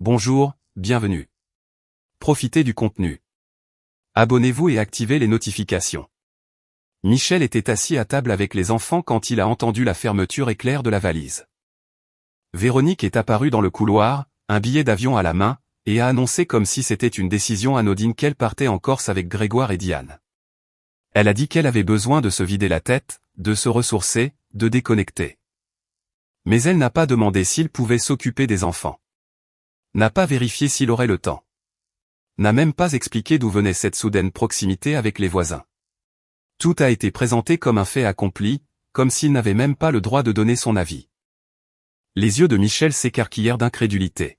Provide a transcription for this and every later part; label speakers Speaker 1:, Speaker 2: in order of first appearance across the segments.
Speaker 1: Bonjour, bienvenue. Profitez du contenu. Abonnez-vous et activez les notifications. Michel était assis à table avec les enfants quand il a entendu la fermeture éclair de la valise. Véronique est apparue dans le couloir, un billet d'avion à la main, et a annoncé comme si c'était une décision anodine qu'elle partait en Corse avec Grégoire et Diane. Elle a dit qu'elle avait besoin de se vider la tête, de se ressourcer, de déconnecter. Mais elle n'a pas demandé s'il pouvait s'occuper des enfants. N'a pas vérifié s'il aurait le temps. N'a même pas expliqué d'où venait cette soudaine proximité avec les voisins. Tout a été présenté comme un fait accompli, comme s'il n'avait même pas le droit de donner son avis. Les yeux de Michel s'écarquillèrent d'incrédulité.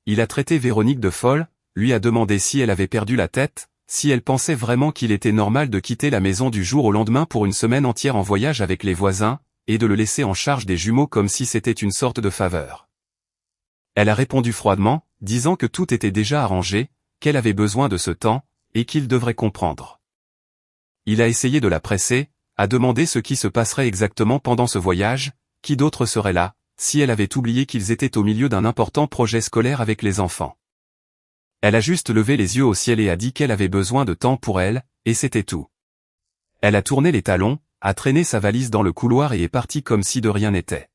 Speaker 1: Il a traité Véronique de folle, lui a demandé si elle avait perdu la tête, si elle pensait vraiment qu'il était normal de quitter la maison du jour au lendemain pour une semaine entière en voyage avec les voisins, et de le laisser en charge des jumeaux comme si c'était une sorte de faveur. Elle a répondu froidement, disant que tout était déjà arrangé, qu'elle avait besoin de ce temps, et qu'il devrait comprendre. Il a essayé de la presser, a demandé ce qui se passerait exactement pendant ce voyage, qui d'autre serait là, si elle avait oublié qu'ils étaient au milieu d'un important projet scolaire avec les enfants. Elle a juste levé les yeux au ciel et a dit qu'elle avait besoin de temps pour elle, et c'était tout. Elle a tourné les talons, a traîné sa valise dans le couloir et est partie comme si de rien n'était.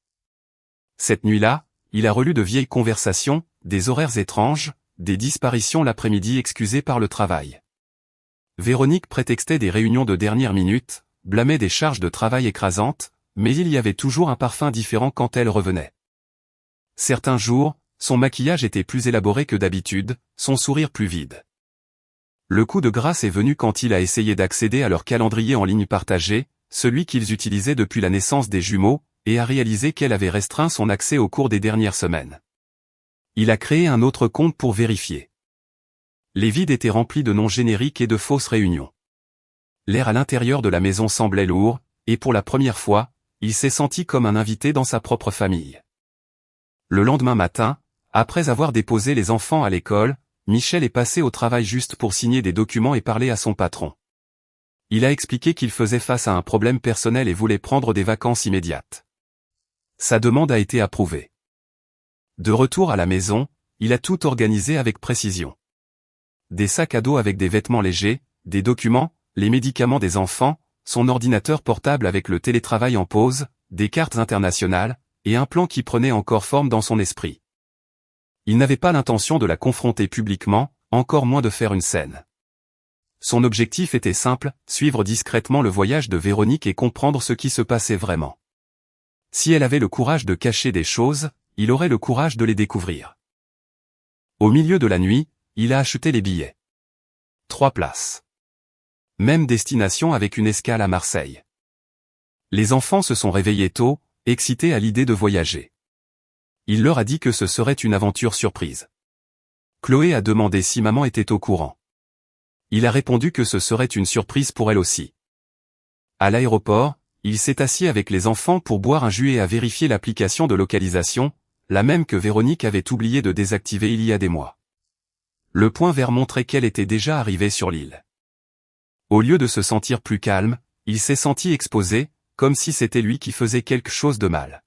Speaker 1: Cette nuit-là, il a relu de vieilles conversations, des horaires étranges, des disparitions l'après-midi excusées par le travail. Véronique prétextait des réunions de dernière minute, blâmait des charges de travail écrasantes, mais il y avait toujours un parfum différent quand elle revenait. Certains jours, son maquillage était plus élaboré que d'habitude, son sourire plus vide. Le coup de grâce est venu quand il a essayé d'accéder à leur calendrier en ligne partagé, celui qu'ils utilisaient depuis la naissance des jumeaux, et a réalisé qu'elle avait restreint son accès au cours des dernières semaines. Il a créé un autre compte pour vérifier. Les vides étaient remplis de noms génériques et de fausses réunions. L'air à l'intérieur de la maison semblait lourd, et pour la première fois, il s'est senti comme un invité dans sa propre famille. Le lendemain matin, après avoir déposé les enfants à l'école, Michel est passé au travail juste pour signer des documents et parler à son patron. Il a expliqué qu'il faisait face à un problème personnel et voulait prendre des vacances immédiates. Sa demande a été approuvée. De retour à la maison, il a tout organisé avec précision. Des sacs à dos avec des vêtements légers, des documents, les médicaments des enfants, son ordinateur portable avec le télétravail en pause, des cartes internationales, et un plan qui prenait encore forme dans son esprit. Il n'avait pas l'intention de la confronter publiquement, encore moins de faire une scène. Son objectif était simple, suivre discrètement le voyage de Véronique et comprendre ce qui se passait vraiment. Si elle avait le courage de cacher des choses, il aurait le courage de les découvrir. Au milieu de la nuit, il a acheté les billets. 3 places. Même destination avec une escale à Marseille. Les enfants se sont réveillés tôt, excités à l'idée de voyager. Il leur a dit que ce serait une aventure surprise. Chloé a demandé si maman était au courant. Il a répondu que ce serait une surprise pour elle aussi. À l'aéroport, il s'est assis avec les enfants pour boire un jus et a vérifié l'application de localisation, la même que Véronique avait oublié de désactiver il y a des mois. Le point vert montrait qu'elle était déjà arrivée sur l'île. Au lieu de se sentir plus calme, il s'est senti exposé, comme si c'était lui qui faisait quelque chose de mal.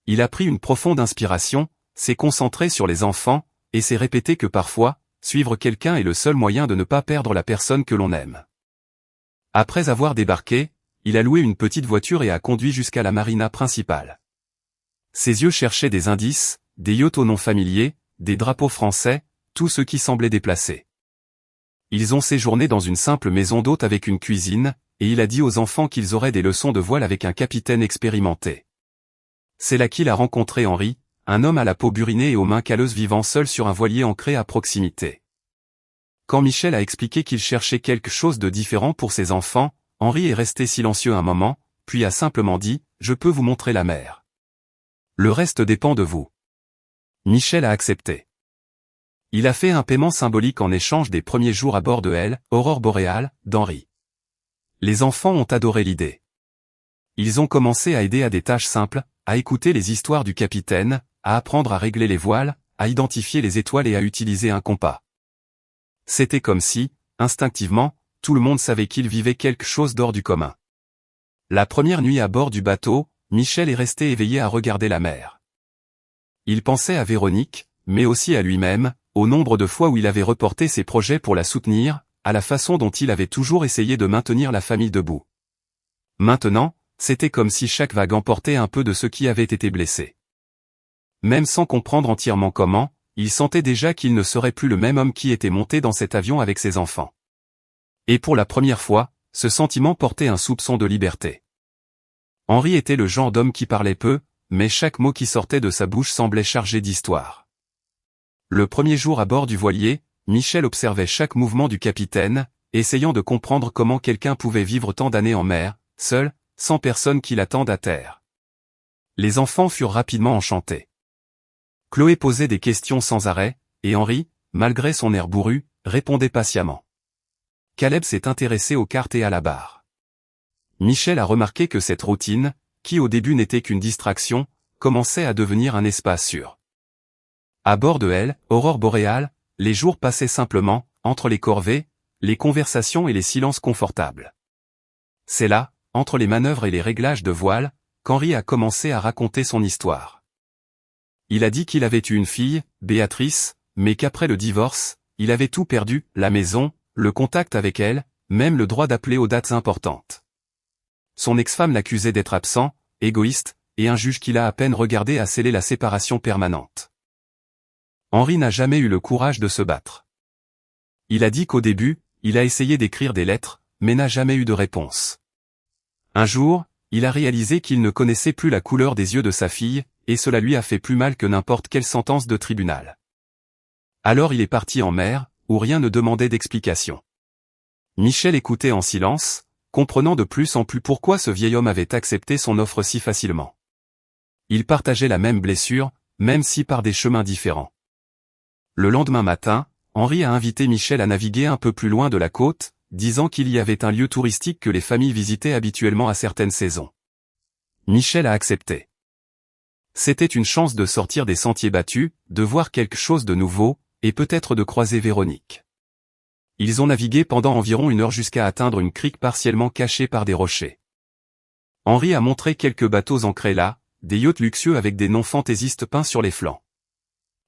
Speaker 1: Il a pris une profonde inspiration, s'est concentré sur les enfants, et s'est répété que parfois, suivre quelqu'un est le seul moyen de ne pas perdre la personne que l'on aime. Après avoir débarqué, il a loué une petite voiture et a conduit jusqu'à la marina principale. Ses yeux cherchaient des indices, des yachts aux noms familiers, des drapeaux français, tout ce qui semblait déplacé. Ils ont séjourné dans une simple maison d'hôte avec une cuisine, et il a dit aux enfants qu'ils auraient des leçons de voile avec un capitaine expérimenté. C'est là qu'il a rencontré Henri, un homme à la peau burinée et aux mains calleuses vivant seul sur un voilier ancré à proximité. Quand Michel a expliqué qu'il cherchait quelque chose de différent pour ses enfants, Henri est resté silencieux un moment, puis a simplement dit « Je peux vous montrer la mer. Le reste dépend de vous. » Michel a accepté. Il a fait un paiement symbolique en échange des premiers jours à bord de Elle, Aurore boréale, d'Henri. Les enfants ont adoré l'idée. Ils ont commencé à aider à des tâches simples, à écouter les histoires du capitaine, à apprendre à régler les voiles, à identifier les étoiles et à utiliser un compas. C'était comme si, instinctivement, tout le monde savait qu'il vivait quelque chose d'hors du commun. La première nuit à bord du bateau, Michel est resté éveillé à regarder la mer. Il pensait à Véronique, mais aussi à lui-même, au nombre de fois où il avait reporté ses projets pour la soutenir, à la façon dont il avait toujours essayé de maintenir la famille debout. Maintenant, c'était comme si chaque vague emportait un peu de ceux qui avaient été blessés. Même sans comprendre entièrement comment, il sentait déjà qu'il ne serait plus le même homme qui était monté dans cet avion avec ses enfants. Et pour la première fois, ce sentiment portait un soupçon de liberté. Henri était le genre d'homme qui parlait peu, mais chaque mot qui sortait de sa bouche semblait chargé d'histoire. Le premier jour à bord du voilier, Michel observait chaque mouvement du capitaine, essayant de comprendre comment quelqu'un pouvait vivre tant d'années en mer, seul, sans personne qui l'attende à terre. Les enfants furent rapidement enchantés. Chloé posait des questions sans arrêt, et Henri, malgré son air bourru, répondait patiemment. Caleb s'est intéressé aux cartes et à la barre. Michel a remarqué que cette routine, qui au début n'était qu'une distraction, commençait à devenir un espace sûr. À bord de elle, aurore boréale, les jours passaient simplement, entre les corvées, les conversations et les silences confortables. C'est là, entre les manœuvres et les réglages de voile, qu'Henri a commencé à raconter son histoire. Il a dit qu'il avait eu une fille, Béatrice, mais qu'après le divorce, il avait tout perdu, la maison, le contact avec elle, même le droit d'appeler aux dates importantes. Son ex-femme l'accusait d'être absent, égoïste, et un juge qu'il a à peine regardé a scellé la séparation permanente. Henri n'a jamais eu le courage de se battre. Il a dit qu'au début, il a essayé d'écrire des lettres, mais n'a jamais eu de réponse. Un jour, il a réalisé qu'il ne connaissait plus la couleur des yeux de sa fille, et cela lui a fait plus mal que n'importe quelle sentence de tribunal. Alors il est parti en mer, où rien ne demandait d'explication. Michel écoutait en silence, comprenant de plus en plus pourquoi ce vieil homme avait accepté son offre si facilement. Ils partageaient la même blessure, même si par des chemins différents. Le lendemain matin, Henri a invité Michel à naviguer un peu plus loin de la côte, disant qu'il y avait un lieu touristique que les familles visitaient habituellement à certaines saisons. Michel a accepté. C'était une chance de sortir des sentiers battus, de voir quelque chose de nouveau, et peut-être de croiser Véronique. Ils ont navigué pendant environ 1 heure jusqu'à atteindre une crique partiellement cachée par des rochers. Henri a montré quelques bateaux ancrés là, des yachts luxueux avec des noms fantaisistes peints sur les flancs.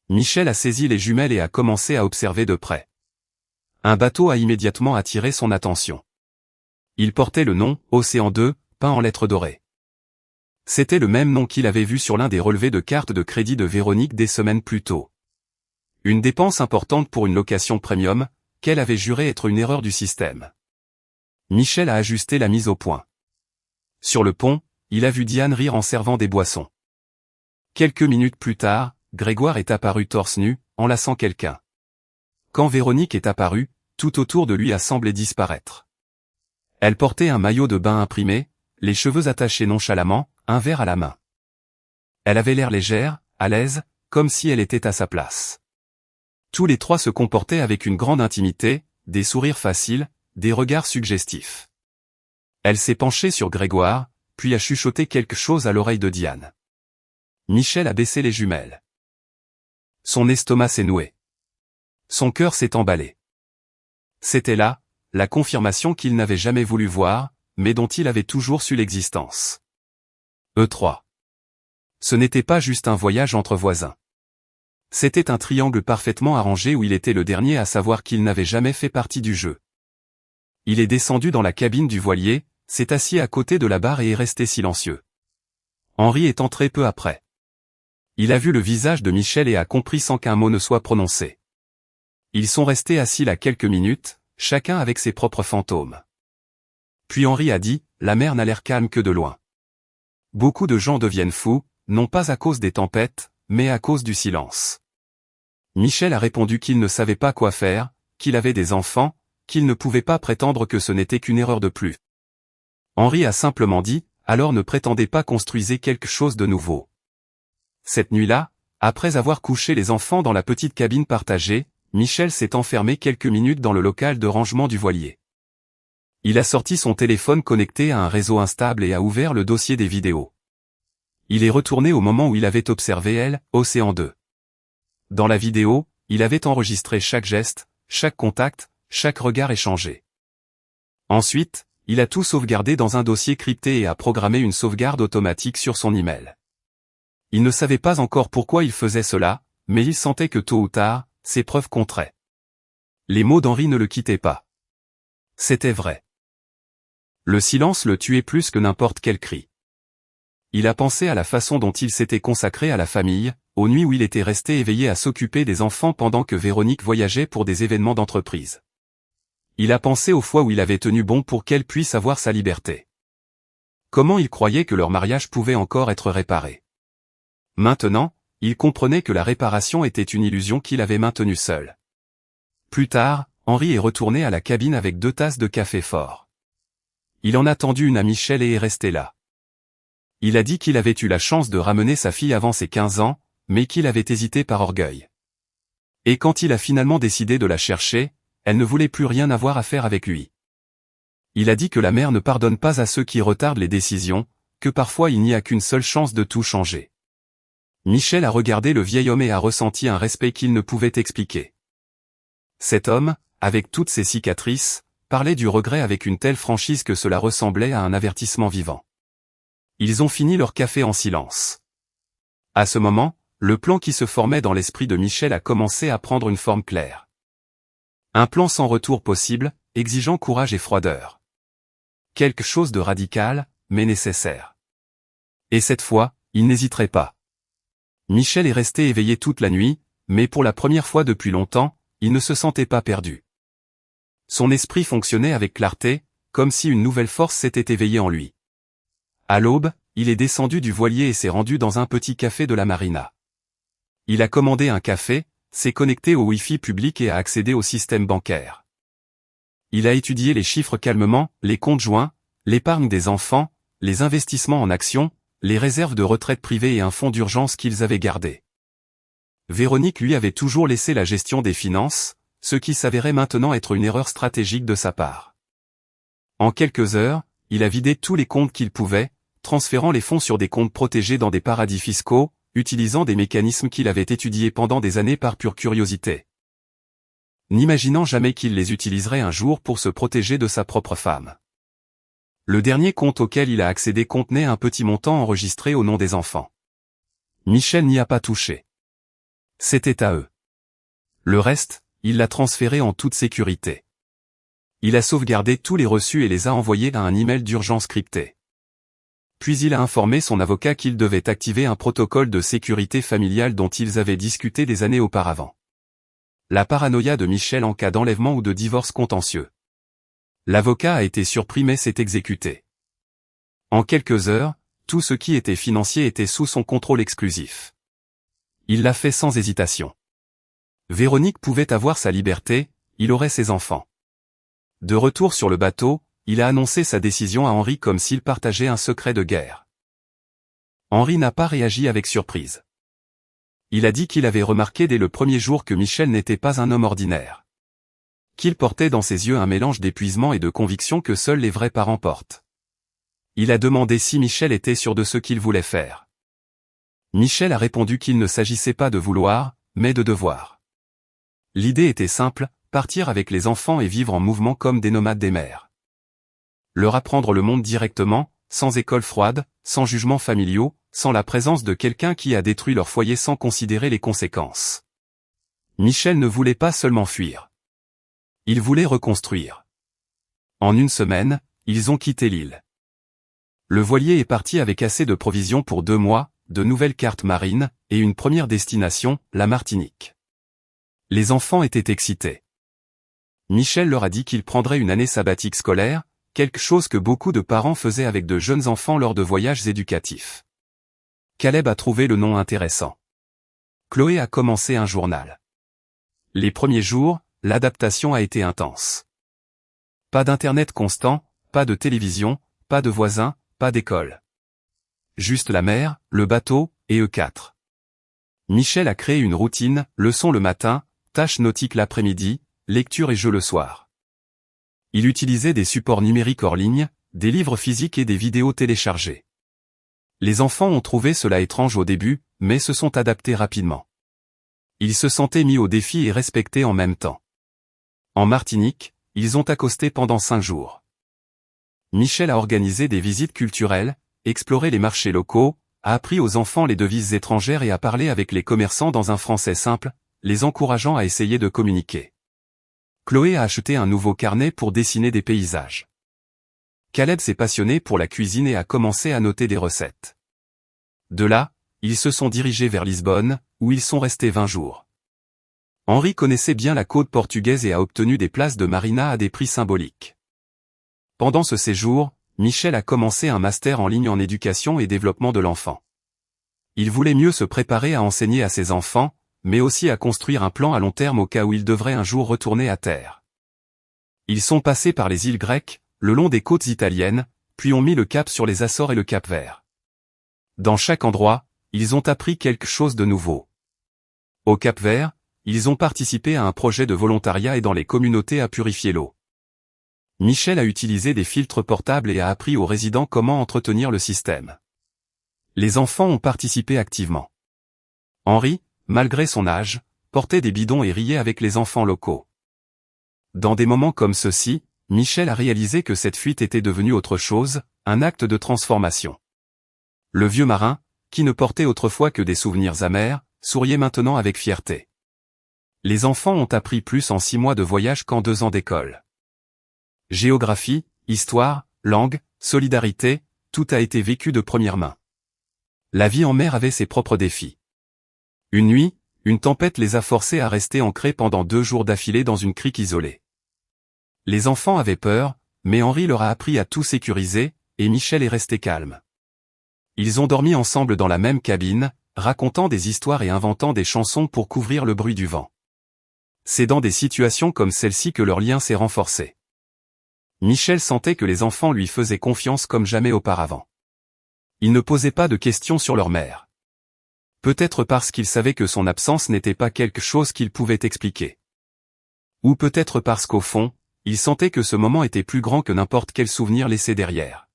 Speaker 1: Michel a saisi les jumelles et a commencé à observer de près. Un bateau a immédiatement attiré son attention. Il portait le nom « Océan 2 », peint en lettres dorées. C'était le même nom qu'il avait vu sur l'un des relevés de carte de crédit de Véronique des semaines plus tôt. Une dépense importante pour une location premium, qu'elle avait juré être une erreur du système. Michel a ajusté la mise au point. Sur le pont, il a vu Diane rire en servant des boissons. Quelques minutes plus tard, Grégoire est apparu torse nu, enlaçant quelqu'un. Quand Véronique est apparue, tout autour de lui a semblé disparaître. Elle portait un maillot de bain imprimé, les cheveux attachés nonchalamment, un verre à la main. Elle avait l'air légère, à l'aise, comme si elle était à sa place. Tous les trois se comportaient avec une grande intimité, des sourires faciles, des regards suggestifs. Elle s'est penchée sur Grégoire, puis a chuchoté quelque chose à l'oreille de Diane. Michel a baissé les jumelles. Son estomac s'est noué. Son cœur s'est emballé. C'était là, la confirmation qu'il n'avait jamais voulu voir, mais dont il avait toujours su l'existence. Eux trois. Ce n'était pas juste un voyage entre voisins. C'était un triangle parfaitement arrangé où il était le dernier à savoir qu'il n'avait jamais fait partie du jeu. Il est descendu dans la cabine du voilier, s'est assis à côté de la barre et est resté silencieux. Henri est entré peu après. Il a vu le visage de Michel et a compris sans qu'un mot ne soit prononcé. Ils sont restés assis là quelques minutes, chacun avec ses propres fantômes. Puis Henri a dit, la mer n'a l'air calme que de loin. Beaucoup de gens deviennent fous, non pas à cause des tempêtes, mais à cause du silence. Michel a répondu qu'il ne savait pas quoi faire, qu'il avait des enfants, qu'il ne pouvait pas prétendre que ce n'était qu'une erreur de plus. Henri a simplement dit, alors ne prétendez pas construisez quelque chose de nouveau. Cette nuit-là, après avoir couché les enfants dans la petite cabine partagée, Michel s'est enfermé quelques minutes dans le local de rangement du voilier. Il a sorti son téléphone connecté à un réseau instable et a ouvert le dossier des vidéos. Il est retourné au moment où il avait observé elle, Océan 2. Dans la vidéo, il avait enregistré chaque geste, chaque contact, chaque regard échangé. Ensuite, il a tout sauvegardé dans un dossier crypté et a programmé une sauvegarde automatique sur son email. Il ne savait pas encore pourquoi il faisait cela, mais il sentait que tôt ou tard, ses preuves compteraient. Les mots d'Henri ne le quittaient pas. C'était vrai. Le silence le tuait plus que n'importe quel cri. Il a pensé à la façon dont il s'était consacré à la famille, aux nuits où il était resté éveillé à s'occuper des enfants pendant que Véronique voyageait pour des événements d'entreprise. Il a pensé aux fois où il avait tenu bon pour qu'elle puisse avoir sa liberté. Comment il croyait que leur mariage pouvait encore être réparé. Maintenant, il comprenait que la réparation était une illusion qu'il avait maintenue seul. Plus tard, Henri est retourné à la cabine avec 2 tasses de café fort. Il en a tendu une à Michel et est resté là. Il a dit qu'il avait eu la chance de ramener sa fille avant ses 15 ans, mais qu'il avait hésité par orgueil. Et quand il a finalement décidé de la chercher, elle ne voulait plus rien avoir à faire avec lui. Il a dit que la mère ne pardonne pas à ceux qui retardent les décisions, que parfois il n'y a qu'une seule chance de tout changer. Michel a regardé le vieil homme et a ressenti un respect qu'il ne pouvait expliquer. Cet homme, avec toutes ses cicatrices, parlait du regret avec une telle franchise que cela ressemblait à un avertissement vivant. Ils ont fini leur café en silence. À ce moment, le plan qui se formait dans l'esprit de Michel a commencé à prendre une forme claire. Un plan sans retour possible, exigeant courage et froideur. Quelque chose de radical, mais nécessaire. Et cette fois, il n'hésiterait pas. Michel est resté éveillé toute la nuit, mais pour la première fois depuis longtemps, il ne se sentait pas perdu. Son esprit fonctionnait avec clarté, comme si une nouvelle force s'était éveillée en lui. À l'aube, il est descendu du voilier et s'est rendu dans un petit café de la marina. Il a commandé un café, s'est connecté au Wi-Fi public et a accédé au système bancaire. Il a étudié les chiffres calmement, les comptes joints, l'épargne des enfants, les investissements en actions, les réserves de retraite privées et un fonds d'urgence qu'ils avaient gardé. Véronique lui avait toujours laissé la gestion des finances, ce qui s'avérait maintenant être une erreur stratégique de sa part. En quelques heures, il a vidé tous les comptes qu'il pouvait, transférant les fonds sur des comptes protégés dans des paradis fiscaux, utilisant des mécanismes qu'il avait étudiés pendant des années par pure curiosité. N'imaginant jamais qu'il les utiliserait un jour pour se protéger de sa propre femme. Le dernier compte auquel il a accédé contenait un petit montant enregistré au nom des enfants. Michel n'y a pas touché. C'était à eux. Le reste, il l'a transféré en toute sécurité. Il a sauvegardé tous les reçus et les a envoyés à un email d'urgence crypté. Puis il a informé son avocat qu'il devait activer un protocole de sécurité familiale dont ils avaient discuté des années auparavant. La paranoïa de Michel en cas d'enlèvement ou de divorce contentieux. L'avocat a été surpris mais s'est exécuté. En quelques heures, tout ce qui était financier était sous son contrôle exclusif. Il l'a fait sans hésitation. Véronique pouvait avoir sa liberté, il aurait ses enfants. De retour sur le bateau, il a annoncé sa décision à Henri comme s'il partageait un secret de guerre. Henri n'a pas réagi avec surprise. Il a dit qu'il avait remarqué dès le premier jour que Michel n'était pas un homme ordinaire. Qu'il portait dans ses yeux un mélange d'épuisement et de conviction que seuls les vrais parents portent. Il a demandé si Michel était sûr de ce qu'il voulait faire. Michel a répondu qu'il ne s'agissait pas de vouloir, mais de devoir. L'idée était simple, partir avec les enfants et vivre en mouvement comme des nomades des mers. Leur apprendre le monde directement, sans école froide, sans jugements familiaux, sans la présence de quelqu'un qui a détruit leur foyer sans considérer les conséquences. Michel ne voulait pas seulement fuir. Il voulait reconstruire. En une semaine, ils ont quitté l'île. Le voilier est parti avec assez de provisions pour 2 mois, de nouvelles cartes marines, et une première destination, la Martinique. Les enfants étaient excités. Michel leur a dit qu'il prendrait une année sabbatique scolaire, quelque chose que beaucoup de parents faisaient avec de jeunes enfants lors de voyages éducatifs. Caleb a trouvé le nom intéressant. Chloé a commencé un journal. Les premiers jours, l'adaptation a été intense. Pas d'internet constant, pas de télévision, pas de voisins, pas d'école. Juste la mer, le bateau, et eux 4. Michel a créé une routine, leçon le matin, tâches nautiques l'après-midi, lecture et jeux le soir. Il utilisait des supports numériques hors ligne, des livres physiques et des vidéos téléchargées. Les enfants ont trouvé cela étrange au début, mais se sont adaptés rapidement. Ils se sentaient mis au défi et respectés en même temps. En Martinique, ils ont accosté pendant 5 jours. Michel a organisé des visites culturelles, exploré les marchés locaux, a appris aux enfants les devises étrangères et a parlé avec les commerçants dans un français simple, les encourageant à essayer de communiquer. Chloé a acheté un nouveau carnet pour dessiner des paysages. Caleb s'est passionné pour la cuisine et a commencé à noter des recettes. De là, ils se sont dirigés vers Lisbonne, où ils sont restés 20 jours. Henri connaissait bien la côte portugaise et a obtenu des places de marina à des prix symboliques. Pendant ce séjour, Michel a commencé un master en ligne en éducation et développement de l'enfant. Il voulait mieux se préparer à enseigner à ses enfants, mais aussi à construire un plan à long terme au cas où il devrait un jour retourner à terre. Ils sont passés par les îles grecques, le long des côtes italiennes, puis ont mis le cap sur les Açores et le Cap-Vert. Dans chaque endroit, ils ont appris quelque chose de nouveau. Au Cap-Vert, ils ont participé à un projet de volontariat aidant les communautés à purifier l'eau. Michel a utilisé des filtres portables et a appris aux résidents comment entretenir le système. Les enfants ont participé activement. Henri, malgré son âge, portait des bidons et riait avec les enfants locaux. Dans des moments comme ceux-ci, Michel a réalisé que cette fuite était devenue autre chose, un acte de transformation. Le vieux marin, qui ne portait autrefois que des souvenirs amers, souriait maintenant avec fierté. Les enfants ont appris plus en 6 mois de voyage qu'en 2 ans d'école. Géographie, histoire, langue, solidarité, tout a été vécu de première main. La vie en mer avait ses propres défis. Une nuit, une tempête les a forcés à rester ancrés pendant 2 jours d'affilée dans une crique isolée. Les enfants avaient peur, mais Henri leur a appris à tout sécuriser, et Michel est resté calme. Ils ont dormi ensemble dans la même cabine, racontant des histoires et inventant des chansons pour couvrir le bruit du vent. C'est dans des situations comme celle-ci que leur lien s'est renforcé. Michel sentait que les enfants lui faisaient confiance comme jamais auparavant. Ils ne posaient pas de questions sur leur mère. Peut-être parce qu'ils savaient que son absence n'était pas quelque chose qu'ils pouvaient expliquer. Ou peut-être parce qu'au fond, ils sentaient que ce moment était plus grand que n'importe quel souvenir laissé derrière.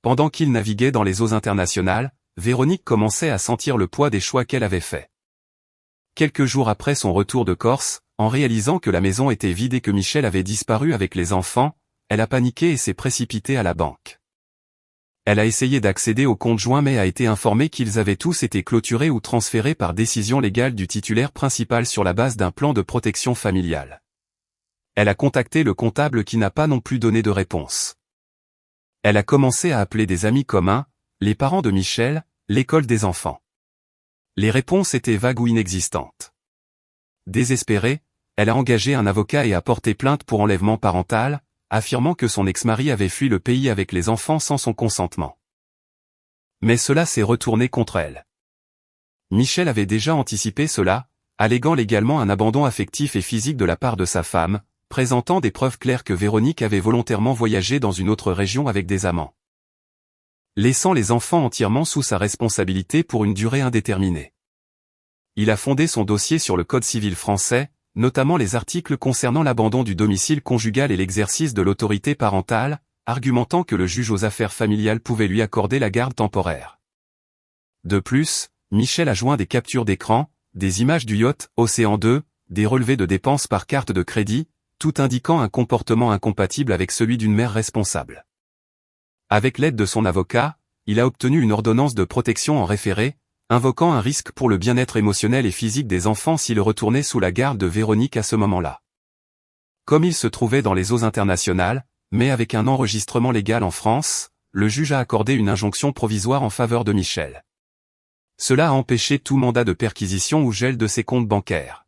Speaker 1: Pendant qu'ils naviguaient dans les eaux internationales, Véronique commençait à sentir le poids des choix qu'elle avait faits. Quelques jours après son retour de Corse, en réalisant que la maison était vide et que Michel avait disparu avec les enfants, elle a paniqué et s'est précipitée à la banque. Elle a essayé d'accéder au compte joint mais a été informée qu'ils avaient tous été clôturés ou transférés par décision légale du titulaire principal sur la base d'un plan de protection familiale. Elle a contacté le comptable qui n'a pas non plus donné de réponse. Elle a commencé à appeler des amis communs, les parents de Michel, l'école des enfants. Les réponses étaient vagues ou inexistantes. Désespérée, elle a engagé un avocat et a porté plainte pour enlèvement parental, affirmant que son ex-mari avait fui le pays avec les enfants sans son consentement. Mais cela s'est retourné contre elle. Michel avait déjà anticipé cela, alléguant légalement un abandon affectif et physique de la part de sa femme, présentant des preuves claires que Véronique avait volontairement voyagé dans une autre région avec des amants. Laissant les enfants entièrement sous sa responsabilité pour une durée indéterminée. Il a fondé son dossier sur le Code civil français, notamment les articles concernant l'abandon du domicile conjugal et l'exercice de l'autorité parentale, argumentant que le juge aux affaires familiales pouvait lui accorder la garde temporaire. De plus, Michel a joint des captures d'écran, des images du yacht Océan 2, des relevés de dépenses par carte de crédit, tout indiquant un comportement incompatible avec celui d'une mère responsable. Avec l'aide de son avocat, il a obtenu une ordonnance de protection en référé, invoquant un risque pour le bien-être émotionnel et physique des enfants s'il retournait sous la garde de Véronique à ce moment-là. Comme il se trouvait dans les eaux internationales, mais avec un enregistrement légal en France, le juge a accordé une injonction provisoire en faveur de Michel. Cela a empêché tout mandat de perquisition ou gel de ses comptes bancaires.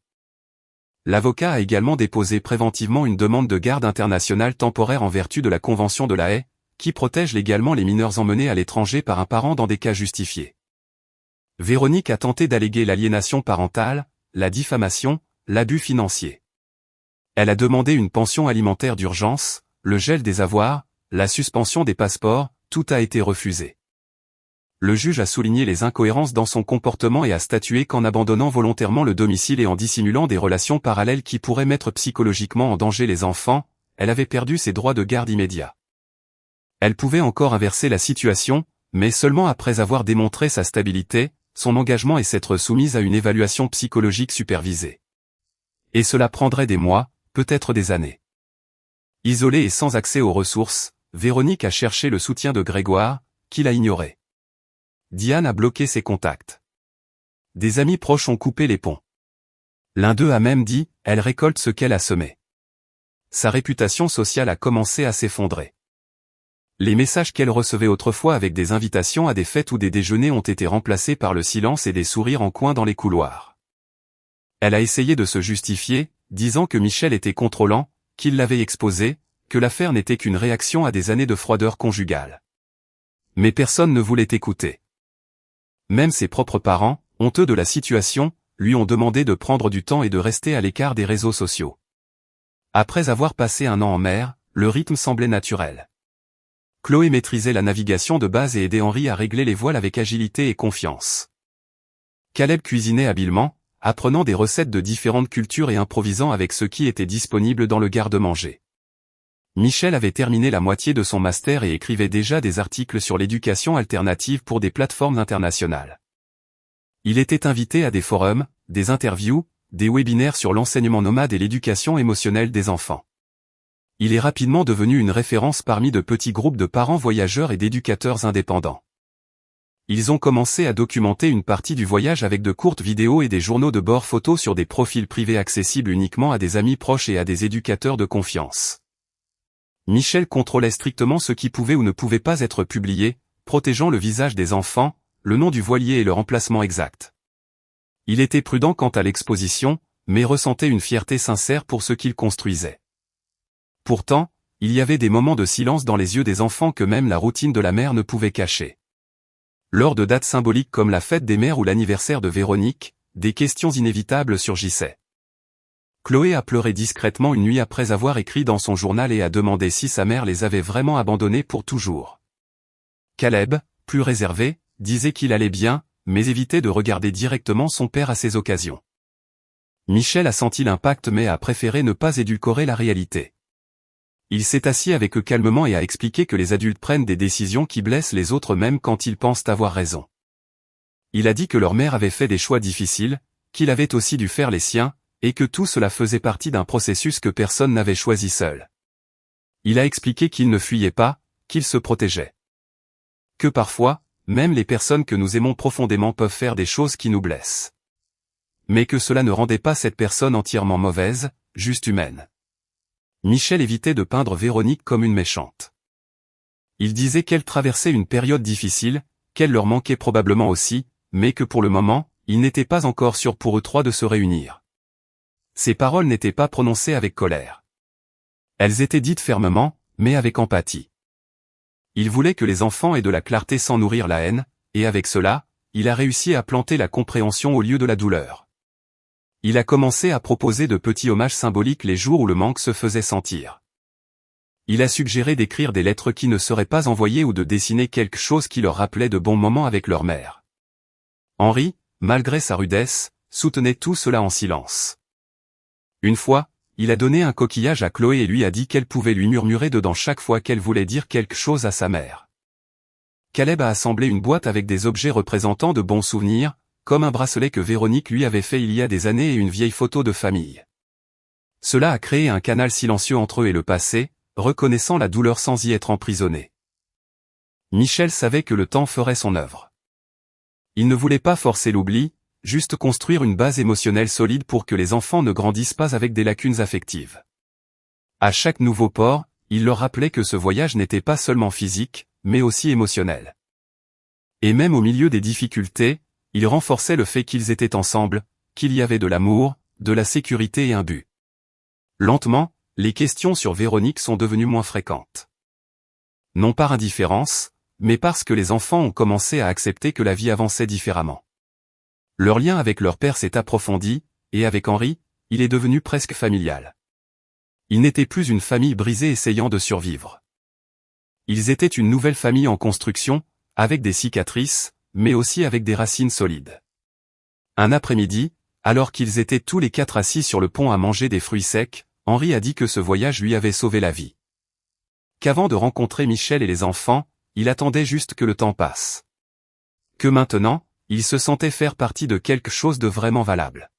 Speaker 1: L'avocat a également déposé préventivement une demande de garde internationale temporaire en vertu de la Convention de La Haye, qui protège légalement les mineurs emmenés à l'étranger par un parent dans des cas justifiés. Véronique a tenté d'alléguer l'aliénation parentale, la diffamation, l'abus financier. Elle a demandé une pension alimentaire d'urgence, le gel des avoirs, la suspension des passeports, tout a été refusé. Le juge a souligné les incohérences dans son comportement et a statué qu'en abandonnant volontairement le domicile et en dissimulant des relations parallèles qui pourraient mettre psychologiquement en danger les enfants, elle avait perdu ses droits de garde immédiats. Elle pouvait encore inverser la situation, mais seulement après avoir démontré sa stabilité, son engagement et s'être soumise à une évaluation psychologique supervisée. Et cela prendrait des mois, peut-être des années. Isolée et sans accès aux ressources, Véronique a cherché le soutien de Grégoire, qui l'a ignoré. Diane a bloqué ses contacts. Des amis proches ont coupé les ponts. L'un d'eux a même dit, elle récolte ce qu'elle a semé. Sa réputation sociale a commencé à s'effondrer. Les messages qu'elle recevait autrefois avec des invitations à des fêtes ou des déjeuners ont été remplacés par le silence et des sourires en coin dans les couloirs. Elle a essayé de se justifier, disant que Michel était contrôlant, qu'il l'avait exposé, que l'affaire n'était qu'une réaction à des années de froideur conjugale. Mais personne ne voulait écouter. Même ses propres parents, honteux de la situation, lui ont demandé de prendre du temps et de rester à l'écart des réseaux sociaux. Après avoir passé un an en mer, le rythme semblait naturel. Chloé maîtrisait la navigation de base et aidait Henri à régler les voiles avec agilité et confiance. Caleb cuisinait habilement, apprenant des recettes de différentes cultures et improvisant avec ce qui était disponible dans le garde-manger. Michel avait terminé la moitié de son master et écrivait déjà des articles sur l'éducation alternative pour des plateformes internationales. Il était invité à des forums, des interviews, des webinaires sur l'enseignement nomade et l'éducation émotionnelle des enfants. Il est rapidement devenu une référence parmi de petits groupes de parents voyageurs et d'éducateurs indépendants. Ils ont commencé à documenter une partie du voyage avec de courtes vidéos et des journaux de bord photos sur des profils privés accessibles uniquement à des amis proches et à des éducateurs de confiance. Michel contrôlait strictement ce qui pouvait ou ne pouvait pas être publié, protégeant le visage des enfants, le nom du voilier et leur emplacement exact. Il était prudent quant à l'exposition, mais ressentait une fierté sincère pour ce qu'il construisait. Pourtant, il y avait des moments de silence dans les yeux des enfants que même la routine de la mère ne pouvait cacher. Lors de dates symboliques comme la fête des mères ou l'anniversaire de Véronique, des questions inévitables surgissaient. Chloé a pleuré discrètement une nuit après avoir écrit dans son journal et a demandé si sa mère les avait vraiment abandonnés pour toujours. Caleb, plus réservé, disait qu'il allait bien, mais évitait de regarder directement son père à ces occasions. Michel a senti l'impact mais a préféré ne pas édulcorer la réalité. Il s'est assis avec eux calmement et a expliqué que les adultes prennent des décisions qui blessent les autres même quand ils pensent avoir raison. Il a dit que leur mère avait fait des choix difficiles, qu'il avait aussi dû faire les siens, et que tout cela faisait partie d'un processus que personne n'avait choisi seul. Il a expliqué qu'il ne fuyait pas, qu'il se protégeait. Que parfois, même les personnes que nous aimons profondément peuvent faire des choses qui nous blessent. Mais que cela ne rendait pas cette personne entièrement mauvaise, juste humaine. Michel évitait de peindre Véronique comme une méchante. Il disait qu'elle traversait une période difficile, qu'elle leur manquait probablement aussi, mais que pour le moment, il n'était pas encore sûr pour eux trois de se réunir. Ces paroles n'étaient pas prononcées avec colère. Elles étaient dites fermement, mais avec empathie. Il voulait que les enfants aient de la clarté sans nourrir la haine, et avec cela, il a réussi à planter la compréhension au lieu de la douleur. Il a commencé à proposer de petits hommages symboliques les jours où le manque se faisait sentir. Il a suggéré d'écrire des lettres qui ne seraient pas envoyées ou de dessiner quelque chose qui leur rappelait de bons moments avec leur mère. Henri, malgré sa rudesse, soutenait tout cela en silence. Une fois, il a donné un coquillage à Chloé et lui a dit qu'elle pouvait lui murmurer dedans chaque fois qu'elle voulait dire quelque chose à sa mère. Caleb a assemblé une boîte avec des objets représentant de bons souvenirs, comme un bracelet que Véronique lui avait fait il y a des années et une vieille photo de famille. Cela a créé un canal silencieux entre eux et le passé, reconnaissant la douleur sans y être emprisonné. Michel savait que le temps ferait son œuvre. Il ne voulait pas forcer l'oubli, juste construire une base émotionnelle solide pour que les enfants ne grandissent pas avec des lacunes affectives. À chaque nouveau port, il leur rappelait que ce voyage n'était pas seulement physique, mais aussi émotionnel. Et même au milieu des difficultés, il renforçait le fait qu'ils étaient ensemble, qu'il y avait de l'amour, de la sécurité et un but. Lentement, les questions sur Véronique sont devenues moins fréquentes. Non par indifférence, mais parce que les enfants ont commencé à accepter que la vie avançait différemment. Leur lien avec leur père s'est approfondi, et avec Henri, il est devenu presque familial. Ils n'étaient plus une famille brisée essayant de survivre. Ils étaient une nouvelle famille en construction, avec des cicatrices, mais aussi avec des racines solides. Un après-midi, alors qu'ils étaient tous les quatre assis sur le pont à manger des fruits secs, Henri a dit que ce voyage lui avait sauvé la vie. Qu'avant de rencontrer Michel et les enfants, il attendait juste que le temps passe. Que maintenant, il se sentait faire partie de quelque chose de vraiment valable.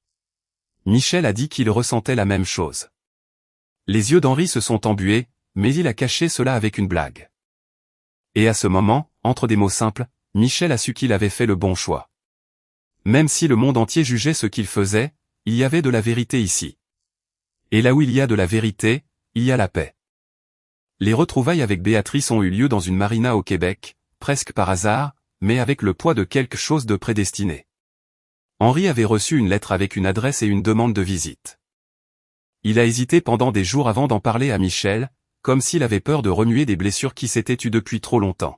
Speaker 1: Michel a dit qu'il ressentait la même chose. Les yeux d'Henri se sont embués, mais il a caché cela avec une blague. Et à ce moment, entre des mots simples, Michel a su qu'il avait fait le bon choix. Même si le monde entier jugeait ce qu'il faisait, il y avait de la vérité ici. Et là où il y a de la vérité, il y a la paix. Les retrouvailles avec Béatrice ont eu lieu dans une marina au Québec, presque par hasard, mais avec le poids de quelque chose de prédestiné. Henri avait reçu une lettre avec une adresse et une demande de visite. Il a hésité pendant des jours avant d'en parler à Michel, comme s'il avait peur de remuer des blessures qui s'étaient tues depuis trop longtemps.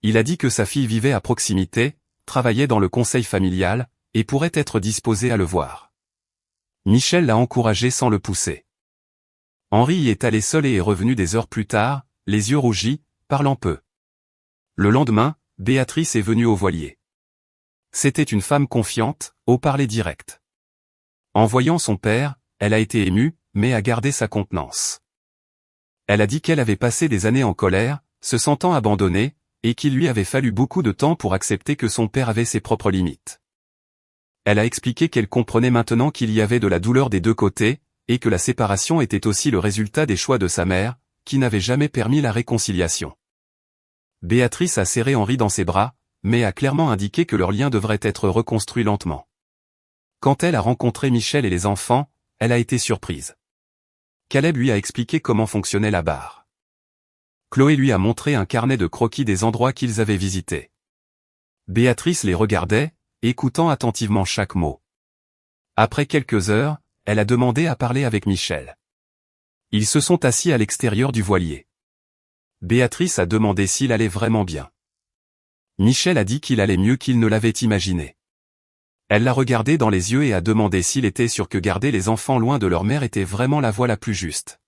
Speaker 1: Il a dit que sa fille vivait à proximité, travaillait dans le conseil familial, et pourrait être disposée à le voir. Michel l'a encouragé sans le pousser. Henri y est allé seul et est revenu des heures plus tard, les yeux rougis, parlant peu. Le lendemain, Béatrice est venue au voilier. C'était une femme confiante, au parler direct. En voyant son père, elle a été émue, mais a gardé sa contenance. Elle a dit qu'elle avait passé des années en colère, se sentant abandonnée, et qu'il lui avait fallu beaucoup de temps pour accepter que son père avait ses propres limites. Elle a expliqué qu'elle comprenait maintenant qu'il y avait de la douleur des deux côtés, et que la séparation était aussi le résultat des choix de sa mère, qui n'avait jamais permis la réconciliation. Béatrice a serré Henri dans ses bras, mais a clairement indiqué que leur lien devrait être reconstruit lentement. Quand elle a rencontré Michel et les enfants, elle a été surprise. Caleb lui a expliqué comment fonctionnait la barre. Chloé lui a montré un carnet de croquis des endroits qu'ils avaient visités. Béatrice les regardait, écoutant attentivement chaque mot. Après quelques heures, elle a demandé à parler avec Michel. Ils se sont assis à l'extérieur du voilier. Béatrice a demandé s'il allait vraiment bien. Michel a dit qu'il allait mieux qu'il ne l'avait imaginé. Elle l'a regardé dans les yeux et a demandé s'il était sûr que garder les enfants loin de leur mère était vraiment la voie la plus juste.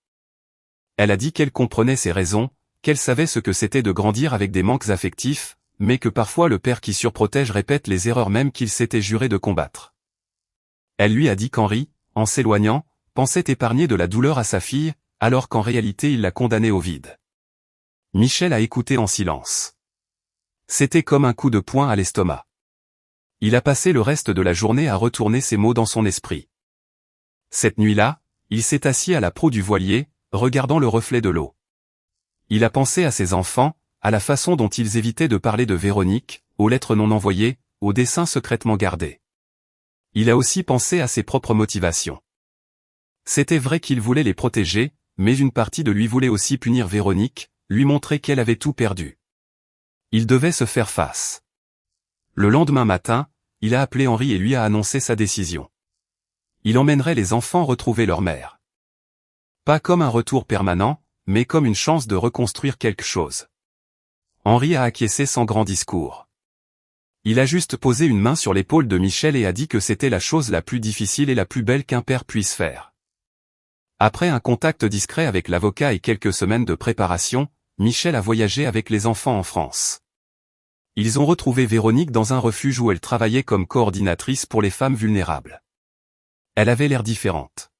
Speaker 1: Elle a dit qu'elle comprenait ses raisons, qu'elle savait ce que c'était de grandir avec des manques affectifs, mais que parfois le père qui surprotège répète les erreurs même qu'il s'était juré de combattre. Elle lui a dit qu'Henri, en s'éloignant, pensait épargner de la douleur à sa fille, alors qu'en réalité il l'a condamnée au vide. Michel a écouté en silence. C'était comme un coup de poing à l'estomac. Il a passé le reste de la journée à retourner ces mots dans son esprit. Cette nuit-là, il s'est assis à la proue du voilier, regardant le reflet de l'eau. Il a pensé à ses enfants, à la façon dont ils évitaient de parler de Véronique, aux lettres non envoyées, aux dessins secrètement gardés. Il a aussi pensé à ses propres motivations. C'était vrai qu'il voulait les protéger, mais une partie de lui voulait aussi punir Véronique, lui montrer qu'elle avait tout perdu. Il devait se faire face. Le lendemain matin, il a appelé Henri et lui a annoncé sa décision. Il emmènerait les enfants retrouver leur mère. Pas comme un retour permanent, mais comme une chance de reconstruire quelque chose. Henri a acquiescé sans grand discours. Il a juste posé une main sur l'épaule de Michel et a dit que c'était la chose la plus difficile et la plus belle qu'un père puisse faire. Après un contact discret avec l'avocat et quelques semaines de préparation, Michel a voyagé avec les enfants en France. Ils ont retrouvé Véronique dans un refuge où elle travaillait comme coordinatrice pour les femmes vulnérables. Elle avait l'air différente.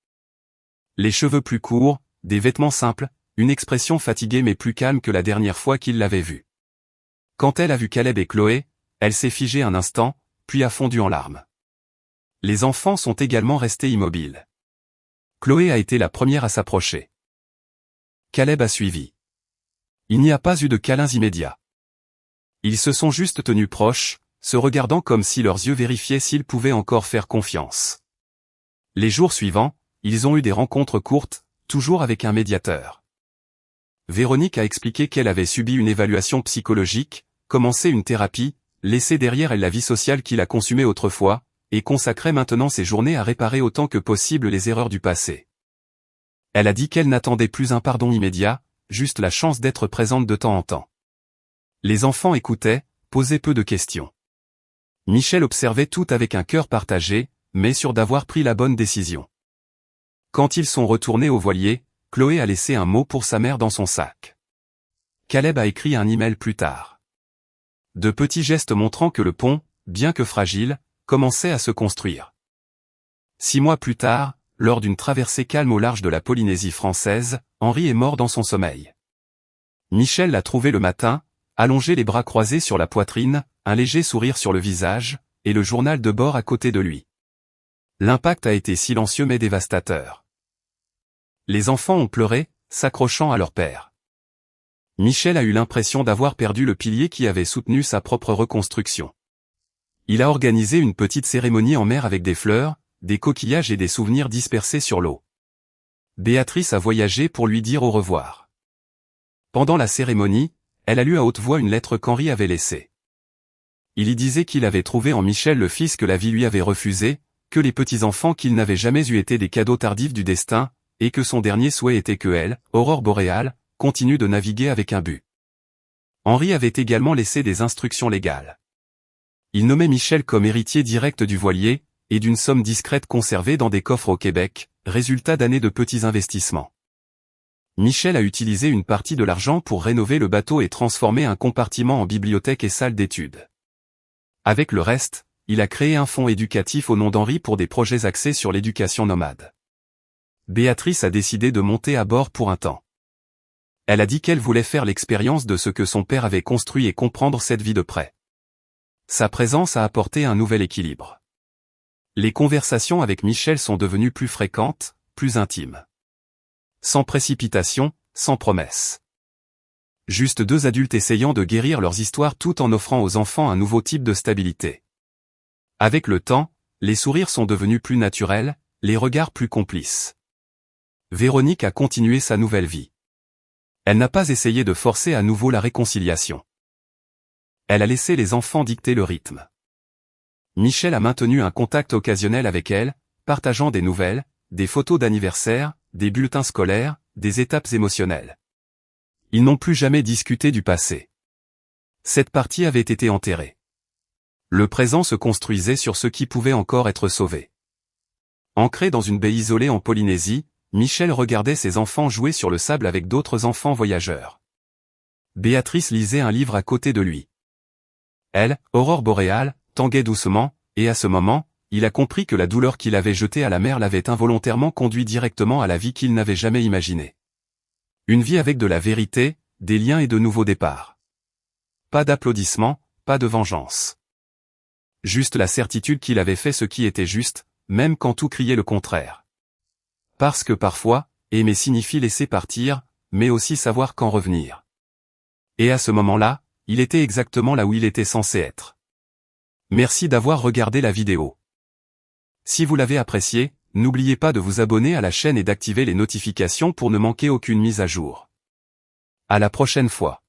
Speaker 1: Les cheveux plus courts, des vêtements simples, une expression fatiguée mais plus calme que la dernière fois qu'il l'avait vue. Quand elle a vu Caleb et Chloé, elle s'est figée un instant, puis a fondu en larmes. Les enfants sont également restés immobiles. Chloé a été la première à s'approcher. Caleb a suivi. Il n'y a pas eu de câlins immédiats. Ils se sont juste tenus proches, se regardant comme si leurs yeux vérifiaient s'ils pouvaient encore faire confiance. Les jours suivants, ils ont eu des rencontres courtes, toujours avec un médiateur. Véronique a expliqué qu'elle avait subi une évaluation psychologique, commencé une thérapie, laissé derrière elle la vie sociale qu'il a consumée autrefois, et consacrait maintenant ses journées à réparer autant que possible les erreurs du passé. Elle a dit qu'elle n'attendait plus un pardon immédiat, juste la chance d'être présente de temps en temps. Les enfants écoutaient, posaient peu de questions. Michel observait tout avec un cœur partagé, mais sûr d'avoir pris la bonne décision. Quand ils sont retournés au voilier, Chloé a laissé un mot pour sa mère dans son sac. Caleb a écrit un email plus tard. De petits gestes montrant que le pont, bien que fragile, commençait à se construire. 6 mois plus tard, lors d'une traversée calme au large de la Polynésie française, Henri est mort dans son sommeil. Michel l'a trouvé le matin, allongé les bras croisés sur la poitrine, un léger sourire sur le visage, et le journal de bord à côté de lui. L'impact a été silencieux mais dévastateur. Les enfants ont pleuré, s'accrochant à leur père. Michel a eu l'impression d'avoir perdu le pilier qui avait soutenu sa propre reconstruction. Il a organisé une petite cérémonie en mer avec des fleurs, des coquillages et des souvenirs dispersés sur l'eau. Béatrice a voyagé pour lui dire au revoir. Pendant la cérémonie, elle a lu à haute voix une lettre qu'Henri avait laissée. Il y disait qu'il avait trouvé en Michel le fils que la vie lui avait refusé, que les petits-enfants qu'il n'avait jamais eus étaient des cadeaux tardifs du destin, et que son dernier souhait était que elle, Aurore boréale, continue de naviguer avec un but. Henri avait également laissé des instructions légales. Il nommait Michel comme héritier direct du voilier, et d'une somme discrète conservée dans des coffres au Québec, résultat d'années de petits investissements. Michel a utilisé une partie de l'argent pour rénover le bateau et transformer un compartiment en bibliothèque et salle d'études. Avec le reste, il a créé un fonds éducatif au nom d'Henri pour des projets axés sur l'éducation nomade. Béatrice a décidé de monter à bord pour un temps. Elle a dit qu'elle voulait faire l'expérience de ce que son père avait construit et comprendre cette vie de près. Sa présence a apporté un nouvel équilibre. Les conversations avec Michel sont devenues plus fréquentes, plus intimes. Sans précipitation, sans promesse. Juste deux adultes essayant de guérir leurs histoires tout en offrant aux enfants un nouveau type de stabilité. Avec le temps, les sourires sont devenus plus naturels, les regards plus complices. Véronique a continué sa nouvelle vie. Elle n'a pas essayé de forcer à nouveau la réconciliation. Elle a laissé les enfants dicter le rythme. Michel a maintenu un contact occasionnel avec elle, partageant des nouvelles, des photos d'anniversaire, des bulletins scolaires, des étapes émotionnelles. Ils n'ont plus jamais discuté du passé. Cette partie avait été enterrée. Le présent se construisait sur ce qui pouvait encore être sauvé. Ancré dans une baie isolée en Polynésie, Michel regardait ses enfants jouer sur le sable avec d'autres enfants voyageurs. Béatrice lisait un livre à côté de lui. Elle, Aurore boréale, tanguait doucement, et à ce moment, il a compris que la douleur qu'il avait jetée à la mer l'avait involontairement conduit directement à la vie qu'il n'avait jamais imaginée. Une vie avec de la vérité, des liens et de nouveaux départs. Pas d'applaudissements, pas de vengeance. Juste la certitude qu'il avait fait ce qui était juste, même quand tout criait le contraire. Parce que parfois, aimer signifie laisser partir, mais aussi savoir quand revenir. Et à ce moment-là, il était exactement là où il était censé être. Merci d'avoir regardé la vidéo. Si vous l'avez apprécié, n'oubliez pas de vous abonner à la chaîne et d'activer les notifications pour ne manquer aucune mise à jour. À la prochaine fois.